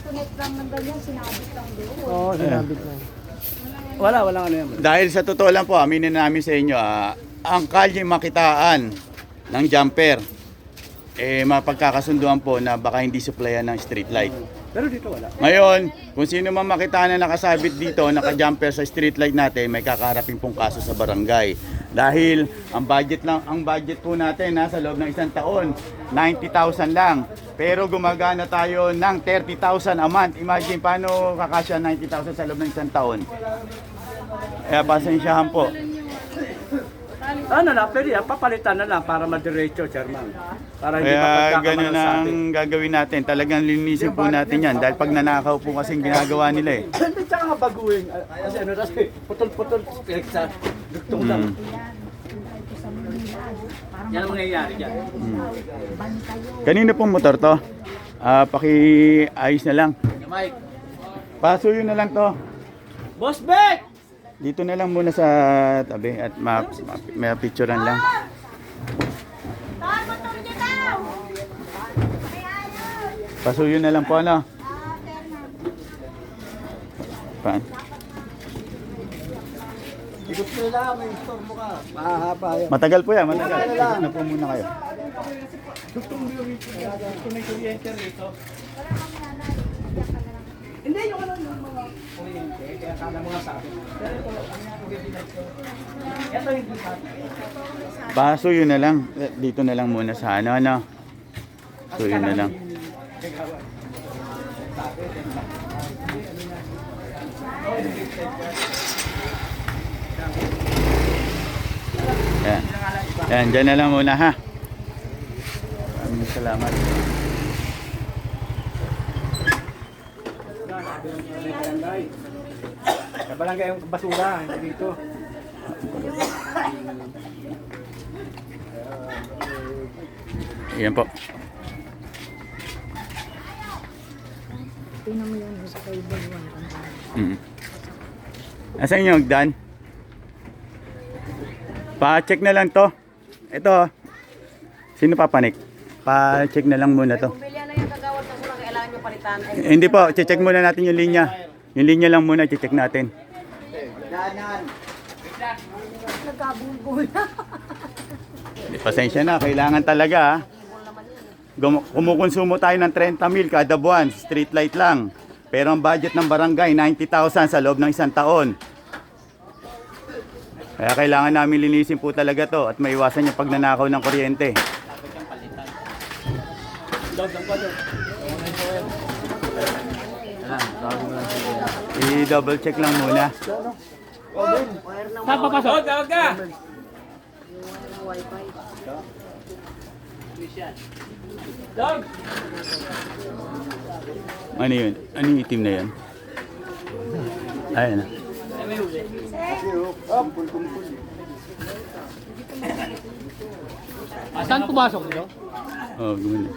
connect lang ng ganyan, sinabit lang doon. Oo, sinabit lang. Walang ano yan. Dahil sa totoo lang po, aminin namin sa inyo, ang kalye makitaan ng jumper, mapagkakasunduan po na baka hindi supplyan ng street light. Pero dito wala. Ngayon, kung sino man makitaan na nakasabit dito, naka-jumper sa street light natin, may kakaharapin pong kaso sa barangay. Dahil ang budget po natin sa loob ng isang taon, 90,000 lang. Pero gumagana tayo ng 30,000 a month. Imagine paano kakasya 90,000 sa loob ng isang taon. Kaya pasensyahan po. Ano na, pwede yan, papalitan na lang para madiretso, Chairman. Para hindi Kaya pa ganun ang gagawin natin. Talagang linisin po natin yan. Dahil pag nanakaw po kasing ginagawa nila eh. Hindi, tsaka nga baguhin. Kasi ano, kasi putol-putol, sa duktong lang. Yan ang mangyayari dyan. Kanino pong motor to? Paki-ayos na lang. Mike. Pasuyo na lang to. Boss Beck! Dito na lang muna sa tabi at may picturean lang. Pasuyo na lang po ano. Paan? Ikot ko lang, may store mo ka. Mahahaba yan. Matagal po yan, matagal. Ikot na po muna kayo. Duktong may kuryente rito. Hindi, yung ano, yung mga kuryente, kaya kala mo nga sa akin. Pero ito, ito hindi sa akin. Pasuyo na lang. Dito na lang muna sa ano. Suyo na lang. Yan. Yan, dyan na lang muna ha. Maraming salamat. Sa barangay yung basura, hindi dito. Yan po. Tingnan mo yan sa cable 1. Asan yung hagdan? Pa-check na lang to. Ito. Sino papanik? Pa-check na lang muna to. Bumili na yung kagawad na kulang, kailangan nyo palitan. Hindi po, check muna natin yung linya. Yung linya lang muna, check natin. Nagkabulbul na. Pasensya na, kailangan talaga ha. Kumukonsumo tayo ng 30 mil kada buwan, street light lang. Pero ang budget ng barangay, 90,000 sa loob ng isang taon. Kaya kailangan namin linisin po talaga to at maiwasan yung pagnanakaw ng kuryente. I-double check lang muna. Saan papasok? Huwag ka! Wi-Fi. Dog! Ano yun? Ano yung itim na yan? Ayan na. Saan pumasok nyo? Oh, gumana.